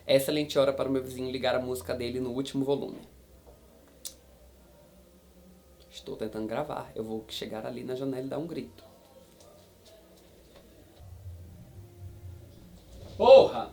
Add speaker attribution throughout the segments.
Speaker 1: Excelente hora para o meu vizinho ligar a música dele no último volume. Estou tentando gravar, eu vou chegar ali na janela e dar um grito. Porra!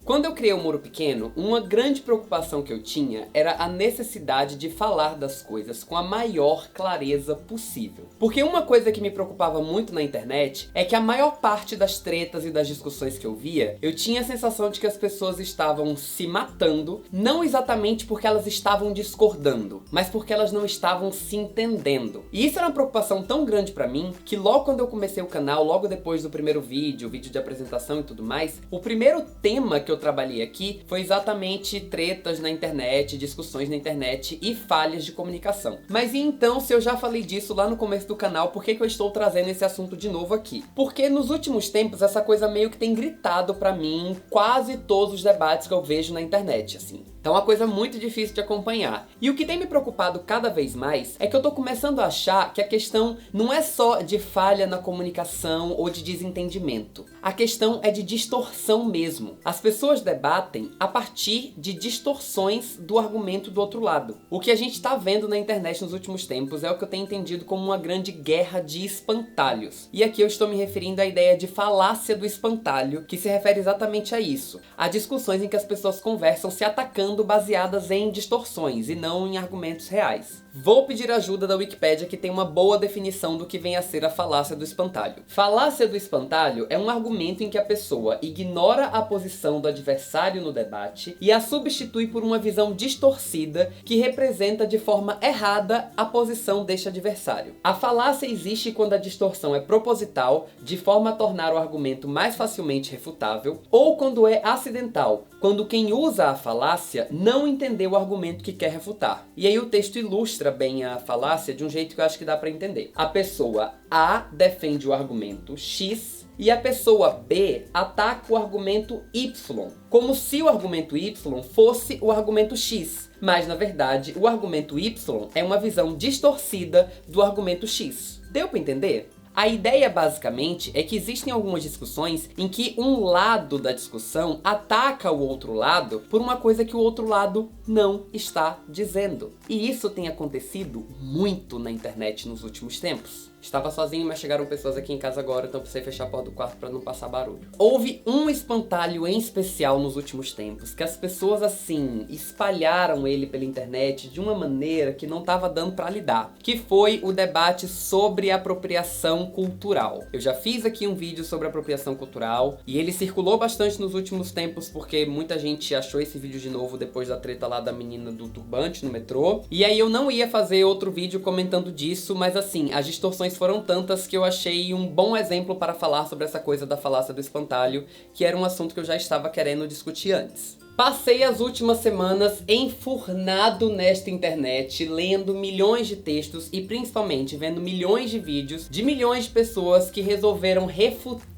Speaker 1: Quando eu criei o Muro Pequeno, uma grande preocupação que eu tinha era a necessidade de falar das coisas com a maior clareza possível. Porque uma coisa que me preocupava muito na internet é que a maior parte das tretas e das discussões que eu via, eu tinha a sensação de que as pessoas estavam se matando, não exatamente porque elas estavam discordando, mas porque elas não estavam se entendendo. E isso era uma preocupação tão grande pra mim, que logo quando eu comecei o canal, logo depois do primeiro vídeo, o vídeo de apresentação e tudo mais, o primeiro tema que eu trabalhei aqui foi exatamente tretas na internet, discussões na internet e falhas de comunicação. Mas e então, se eu já falei disso lá no começo do canal, por que eu estou trazendo esse assunto de novo aqui? Porque nos últimos tempos essa coisa meio que tem gritado pra mim em quase todos os debates que eu vejo na internet, assim. Então é uma coisa muito difícil de acompanhar. E o que tem me preocupado cada vez mais é que eu tô começando a achar que a questão não é só de falha na comunicação ou de desentendimento. A questão é de distorção mesmo. As pessoas debatem a partir de distorções do argumento do outro lado. O que a gente tá vendo na internet nos últimos tempos é o que eu tenho entendido como uma grande guerra de espantalhos. E aqui eu estou me referindo à ideia de falácia do espantalho, que se refere exatamente a isso. A discussões em que as pessoas conversam se atacando baseadas em distorções e não em argumentos reais. Vou pedir ajuda da Wikipédia, que tem uma boa definição do que vem a ser a falácia do espantalho. Falácia do espantalho é um argumento em que a pessoa ignora a posição do adversário no debate e a substitui por uma visão distorcida que representa de forma errada a posição deste adversário. A falácia existe quando a distorção é proposital, de forma a tornar o argumento mais facilmente refutável, ou quando é acidental, quando quem usa a falácia não entendeu o argumento que quer refutar. E aí o texto ilustra bem a falácia de um jeito que eu acho que dá pra entender. A pessoa A defende o argumento X e a pessoa B ataca o argumento Y, como se o argumento Y fosse o argumento X. Mas, na verdade, o argumento Y é uma visão distorcida do argumento X. Deu pra entender? A ideia, basicamente, é que existem algumas discussões em que um lado da discussão ataca o outro lado por uma coisa que o outro lado não está dizendo. E isso tem acontecido muito na internet nos últimos tempos. Estava sozinho, mas chegaram pessoas aqui em casa agora, então precisei fechar a porta do quarto para não passar barulho. Houve um espantalho em especial nos últimos tempos, que as pessoas, assim, espalharam ele pela internet de uma maneira que não estava dando para lidar, que foi o debate sobre apropriação cultural. Eu já fiz aqui um vídeo sobre apropriação cultural, e ele circulou bastante nos últimos tempos, porque muita gente achou esse vídeo de novo depois da treta lá da menina do turbante no metrô. E aí eu não ia fazer outro vídeo comentando disso, mas assim, as distorções foram tantas que eu achei um bom exemplo para falar sobre essa coisa da falácia do espantalho, que era um assunto que eu já estava querendo discutir antes. Passei as últimas semanas enfurnado nesta internet, lendo milhões de textos e principalmente vendo milhões de vídeos de milhões de pessoas que resolveram refutar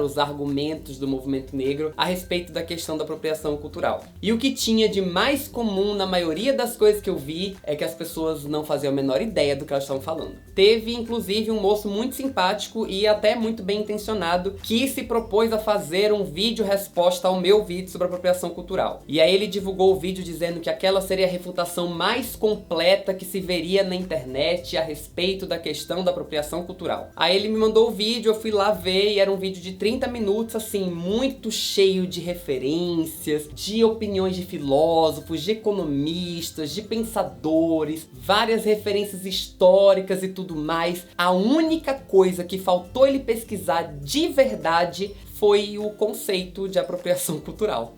Speaker 1: os argumentos do movimento negro a respeito da questão da apropriação cultural. E o que tinha de mais comum na maioria das coisas que eu vi é que as pessoas não faziam a menor ideia do que elas estavam falando. Teve inclusive um moço muito simpático e até muito bem intencionado que se propôs a fazer um vídeo resposta ao meu vídeo sobre apropriação cultural. E aí ele divulgou o vídeo dizendo que aquela seria a refutação mais completa que se veria na internet a respeito da questão da apropriação cultural. Aí ele me mandou o vídeo, eu fui lá ver e era um vídeo de 30 minutos, assim, muito cheio de referências, de opiniões de filósofos, de economistas, de pensadores, várias referências históricas e tudo mais. A única coisa que faltou ele pesquisar de verdade foi o conceito de apropriação cultural.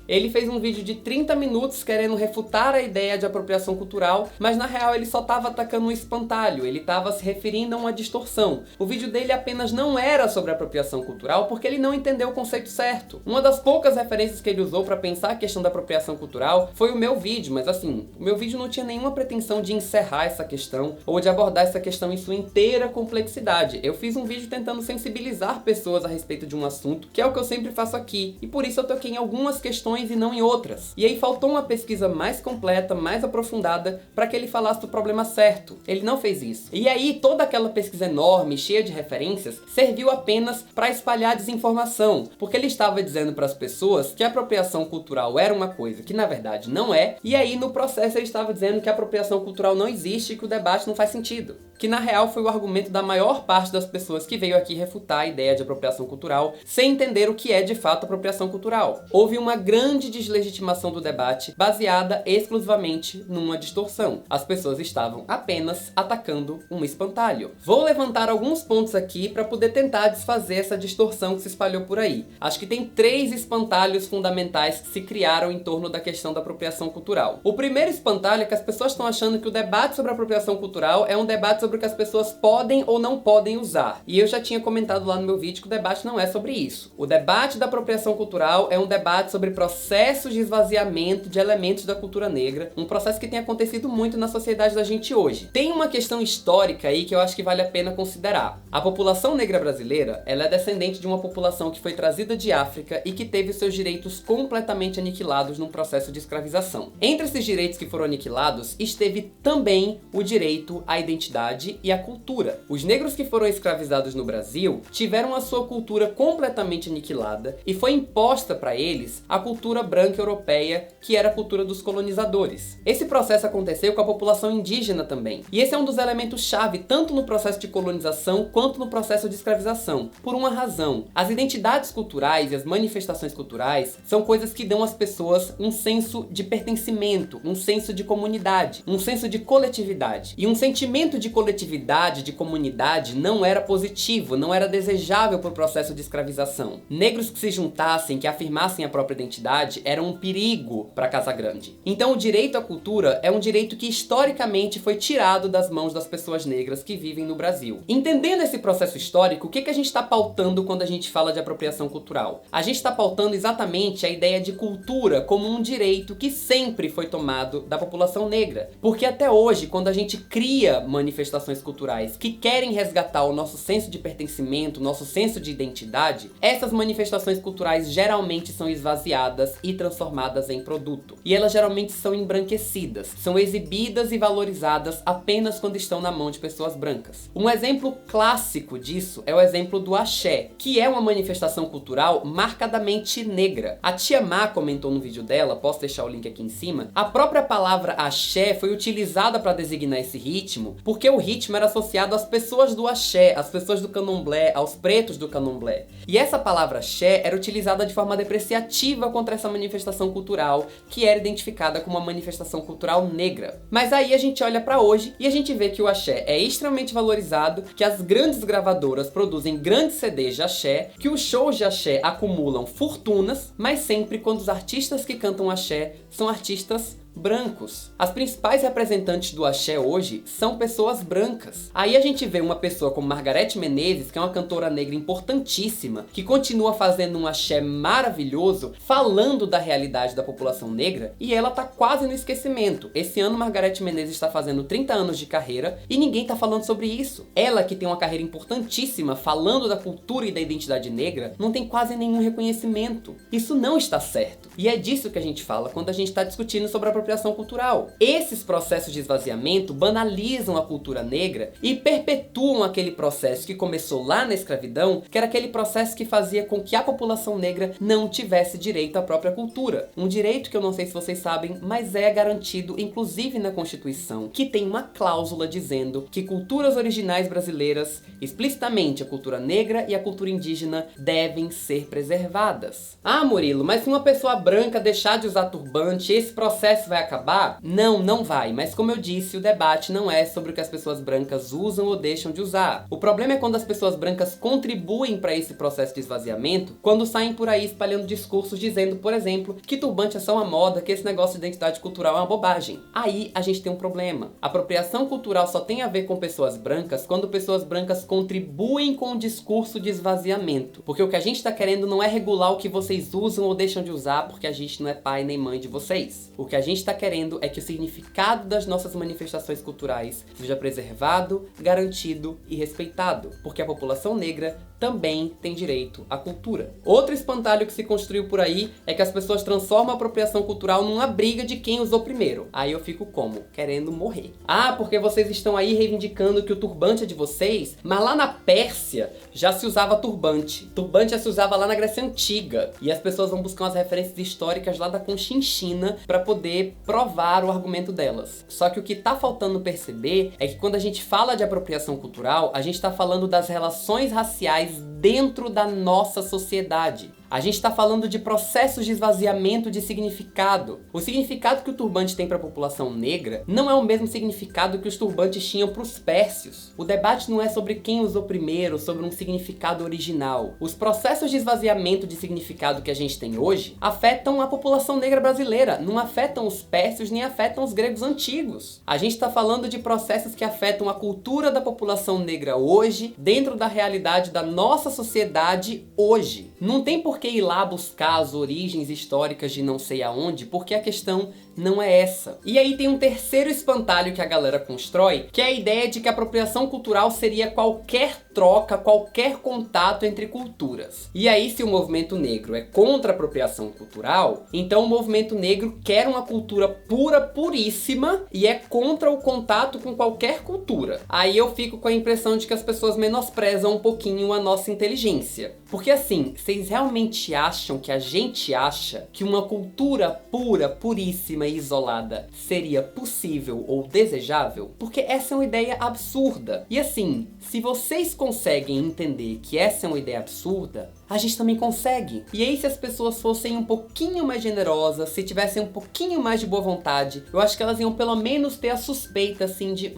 Speaker 1: Ele fez um vídeo de 30 minutos querendo refutar a ideia de apropriação cultural, mas na real ele só estava atacando um espantalho, ele estava se referindo a uma distorção. O vídeo dele apenas não era sobre apropriação cultural porque ele não entendeu o conceito certo. Uma das poucas referências que ele usou para pensar a questão da apropriação cultural foi o meu vídeo, mas assim, o meu vídeo não tinha nenhuma pretensão de encerrar essa questão ou de abordar essa questão em sua inteira complexidade. Eu fiz um vídeo tentando sensibilizar pessoas a respeito de um assunto, que é o que eu sempre faço aqui, e por isso eu toquei em algumas questões questões e não em outras. E aí faltou uma pesquisa mais completa, mais aprofundada, para que ele falasse do problema certo. Ele não fez isso. E aí toda aquela pesquisa enorme, cheia de referências, serviu apenas para espalhar desinformação, porque ele estava dizendo para as pessoas que a apropriação cultural era uma coisa que na verdade não é, e aí no processo ele estava dizendo que a apropriação cultural não existe e que o debate não faz sentido. Que na real foi o argumento da maior parte das pessoas que veio aqui refutar a ideia de apropriação cultural, sem entender o que é de fato apropriação cultural. Houve uma grande deslegitimação do debate, baseada exclusivamente numa distorção. As pessoas estavam apenas atacando um espantalho. Vou levantar alguns pontos aqui para poder tentar desfazer essa distorção que se espalhou por aí. Acho que tem 3 espantalhos fundamentais que se criaram em torno da questão da apropriação cultural. O primeiro espantalho é que as pessoas estão achando que o debate sobre apropriação cultural é um debate sobre o que as pessoas podem ou não podem usar. E eu já tinha comentado lá no meu vídeo que o debate não é sobre isso. O debate da apropriação cultural é um debate sobre processos de esvaziamento de elementos da cultura negra, um processo que tem acontecido muito na sociedade da gente hoje. Tem uma questão histórica aí que eu acho que vale a pena considerar. A população negra brasileira, ela é descendente de uma população que foi trazida de África e que teve seus direitos completamente aniquilados num processo de escravização. Entre esses direitos que foram aniquilados, esteve também o direito à identidade e à cultura. Os negros que foram escravizados no Brasil tiveram a sua cultura completamente aniquilada e foi imposta para eles a cultura branca europeia, que era a cultura dos colonizadores. Esse processo aconteceu com a população indígena também. E esse é um dos elementos-chave tanto no processo de colonização quanto no processo de escravização. Por uma razão. As identidades culturais e as manifestações culturais são coisas que dão às pessoas um senso de pertencimento, um senso de comunidade, um senso de coletividade. E um sentimento de coletividade, de comunidade, não era positivo, não era desejável para o processo de escravização. Negros que se juntassem, que afirmassem a própria identidade, eram um perigo para Casa Grande. Então o direito à cultura é um direito que historicamente foi tirado das mãos das pessoas negras que vivem no Brasil. Entendendo esse processo histórico, o que a gente está pautando quando a gente fala de apropriação cultural? A gente está pautando exatamente a ideia de cultura como um direito que sempre foi tomado da população negra. Porque até hoje, quando a gente cria manifestações culturais que querem resgatar o nosso senso de pertencimento, o nosso senso de identidade, essas manifestações culturais geralmente são esvaziadas e transformadas em produto. E elas geralmente são embranquecidas, são exibidas e valorizadas apenas quando estão na mão de pessoas brancas. Um exemplo clássico disso é o exemplo do axé, que é uma manifestação cultural marcadamente negra. A Tia Má comentou no vídeo dela, posso deixar o link aqui em cima, a própria palavra axé foi utilizada para designar esse ritmo, porque o ritmo era associado às pessoas do axé, às pessoas do candomblé, aos pretos do candomblé. E essa palavra axé era utilizada de forma depreciativa contra essa manifestação cultural, que era identificada como uma manifestação cultural negra. Mas aí a gente olha pra hoje e a gente vê que o axé é extremamente valorizado, que as grandes gravadoras produzem grandes CDs de axé, que os shows de axé acumulam fortunas, mas sempre quando os artistas que cantam axé são artistas brancos. As principais representantes do axé hoje são pessoas brancas. Aí a gente vê uma pessoa como Margareth Menezes, que é uma cantora negra importantíssima, que continua fazendo um axé maravilhoso, falando da realidade da população negra, e ela tá quase no esquecimento. Esse ano Margareth Menezes está fazendo 30 anos de carreira e ninguém tá falando sobre isso. Ela, que tem uma carreira importantíssima falando da cultura e da identidade negra, não tem quase nenhum reconhecimento. Isso não está certo. E é disso que a gente fala quando a gente está discutindo sobre a apropriação cultural. Esses processos de esvaziamento banalizam a cultura negra e perpetuam aquele processo que começou lá na escravidão, que era aquele processo que fazia com que a população negra não tivesse direito à própria cultura. Um direito que eu não sei se vocês sabem, mas é garantido inclusive na Constituição, que tem uma cláusula dizendo que culturas originais brasileiras, explicitamente a cultura negra e a cultura indígena, devem ser preservadas. Ah, Murilo, mas se uma pessoa branca deixar de usar turbante, esse processo vai acabar? Não, não vai. Mas como eu disse, o debate não é sobre o que as pessoas brancas usam ou deixam de usar. O problema é quando as pessoas brancas contribuem para esse processo de esvaziamento, quando saem por aí espalhando discursos dizendo, por exemplo, que turbante é só uma moda, que esse negócio de identidade cultural é uma bobagem. Aí a gente tem um problema. A apropriação cultural só tem a ver com pessoas brancas quando pessoas brancas contribuem com o discurso de esvaziamento. Porque o que a gente tá querendo não é regular o que vocês usam ou deixam de usar, porque a gente não é pai nem mãe de vocês. O que a gente gente tá querendo é que o significado das nossas manifestações culturais seja preservado, garantido e respeitado, porque a população negra também tem direito à cultura. Outro espantalho que se construiu por aí é que as pessoas transformam a apropriação cultural numa briga de quem usou primeiro. Aí eu fico como? Querendo morrer. Ah, porque vocês estão aí reivindicando que o turbante é de vocês, mas lá na Pérsia já se usava turbante. Turbante já se usava lá na Grécia Antiga. E as pessoas vão buscar umas referências históricas lá da Conchinchina para poder provar o argumento delas. Só que o que tá faltando perceber é que quando a gente fala de apropriação cultural, a gente tá falando das relações raciais dentro da nossa sociedade. A gente está falando de processos de esvaziamento de significado. O significado que o turbante tem para a população negra não é o mesmo significado que os turbantes tinham para os pérsios. O debate não é sobre quem usou primeiro, sobre um significado original. Os processos de esvaziamento de significado que a gente tem hoje afetam a população negra brasileira, não afetam os pérsios nem afetam os gregos antigos. A gente está falando de processos que afetam a cultura da população negra hoje, dentro da realidade da nossa sociedade hoje. Não tem por que ir lá buscar as origens históricas de não sei aonde, porque a questão não é essa. E aí tem um terceiro espantalho que a galera constrói, que é a ideia de que a apropriação cultural seria qualquer troca, qualquer contato entre culturas. E aí, se o movimento negro é contra a apropriação cultural, então o movimento negro quer uma cultura pura, puríssima, e é contra o contato com qualquer cultura. Aí eu fico com a impressão de que as pessoas menosprezam um pouquinho a nossa inteligência. Porque assim, vocês realmente acham que a gente acha que uma cultura pura, puríssima e isolada seria possível ou desejável? Porque essa é uma ideia absurda. E assim, se vocês conseguem entender que essa é uma ideia absurda, a gente também consegue. E aí, se as pessoas fossem um pouquinho mais generosas, se tivessem um pouquinho mais de boa vontade, eu acho que elas iam pelo menos ter a suspeita assim de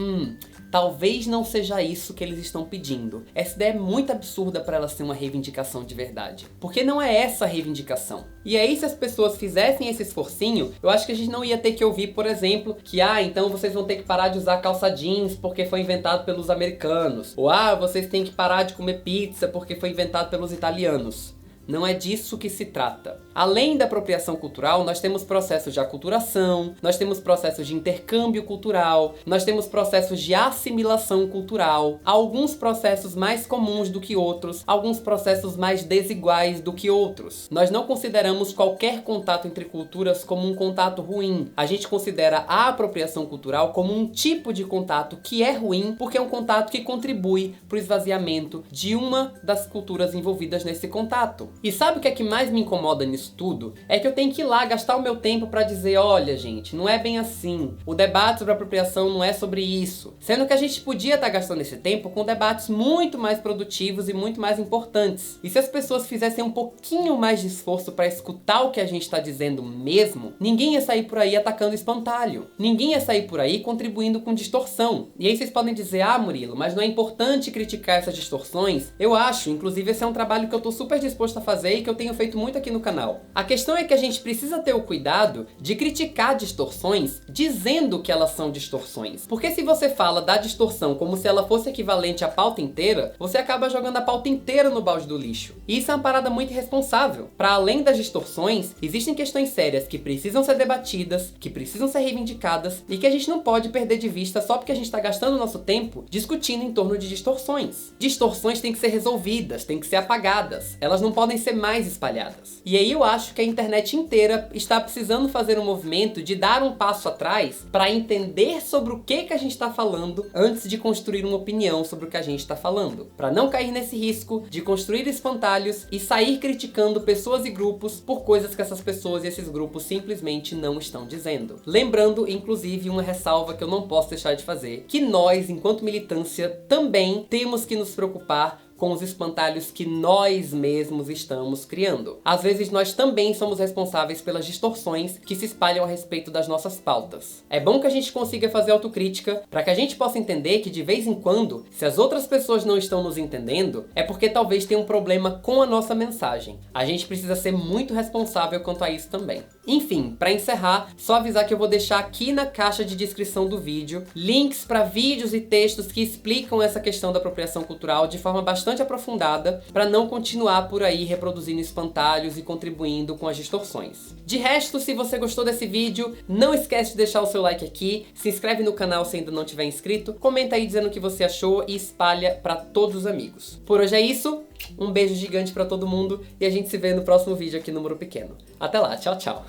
Speaker 1: talvez não seja isso que eles estão pedindo. Essa ideia é muito absurda para ela ser uma reivindicação de verdade. Porque não é essa a reivindicação. E aí, se as pessoas fizessem esse esforcinho, eu acho que a gente não ia ter que ouvir, por exemplo, que então vocês vão ter que parar de usar calça jeans porque foi inventado pelos americanos. Ou vocês têm que parar de comer pizza porque foi inventado pelos italianos. Não é disso que se trata. Além da apropriação cultural, nós temos processos de aculturação, nós temos processos de intercâmbio cultural, nós temos processos de assimilação cultural, alguns processos mais comuns do que outros, alguns processos mais desiguais do que outros. Nós não consideramos qualquer contato entre culturas como um contato ruim. A gente considera a apropriação cultural como um tipo de contato que é ruim, porque é um contato que contribui para o esvaziamento de uma das culturas envolvidas nesse contato. E sabe o que é que mais me incomoda nisso tudo? É que eu tenho que ir lá gastar o meu tempo pra dizer, olha gente, não é bem assim. O debate sobre apropriação não é sobre isso. Sendo que a gente podia estar gastando esse tempo com debates muito mais produtivos e muito mais importantes. E se as pessoas fizessem um pouquinho mais de esforço pra escutar o que a gente tá dizendo mesmo, ninguém ia sair por aí atacando espantalho. Ninguém ia sair por aí contribuindo com distorção. E aí vocês podem dizer, Murilo, mas não é importante criticar essas distorções? Eu acho, inclusive esse é um trabalho que eu tô super disposto a fazer e que eu tenho feito muito aqui no canal. A questão é que a gente precisa ter o cuidado de criticar distorções dizendo que elas são distorções. Porque se você fala da distorção como se ela fosse equivalente à pauta inteira, você acaba jogando a pauta inteira no balde do lixo. E isso é uma parada muito irresponsável. Para além das distorções, existem questões sérias que precisam ser debatidas, que precisam ser reivindicadas e que a gente não pode perder de vista só porque a gente está gastando nosso tempo discutindo em torno de distorções. Distorções têm que ser resolvidas, têm que ser apagadas. Elas não podem ser mais espalhadas. E aí eu acho que a internet inteira está precisando fazer um movimento de dar um passo atrás para entender sobre o que a gente está falando antes de construir uma opinião sobre o que a gente está falando. Para não cair nesse risco de construir espantalhos e sair criticando pessoas e grupos por coisas que essas pessoas e esses grupos simplesmente não estão dizendo. Lembrando, inclusive, uma ressalva que eu não posso deixar de fazer, que nós, enquanto militância, também temos que nos preocupar com os espantalhos que nós mesmos estamos criando. Às vezes nós também somos responsáveis pelas distorções que se espalham a respeito das nossas pautas. É bom que a gente consiga fazer autocrítica para que a gente possa entender que de vez em quando, se as outras pessoas não estão nos entendendo, é porque talvez tenha um problema com a nossa mensagem. A gente precisa ser muito responsável quanto a isso também. Enfim, para encerrar, só avisar que eu vou deixar aqui na caixa de descrição do vídeo links para vídeos e textos que explicam essa questão da apropriação cultural de forma bastante aprofundada, para não continuar por aí reproduzindo espantalhos e contribuindo com as distorções. De resto, se você gostou desse vídeo, não esquece de deixar o seu like aqui, se inscreve no canal se ainda não tiver inscrito, comenta aí dizendo o que você achou e espalha pra todos os amigos. Por hoje é isso, um beijo gigante pra todo mundo e a gente se vê no próximo vídeo aqui no Muro Pequeno. Até lá, tchau, tchau!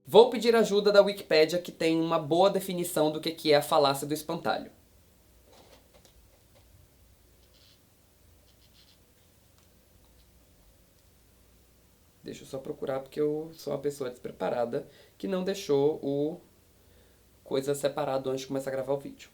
Speaker 1: Vou pedir ajuda da Wikipédia, que tem uma boa definição do que é a falácia do espantalho. Deixa eu só procurar porque eu sou uma pessoa despreparada que não deixou o coisa separado antes de começar a gravar o vídeo.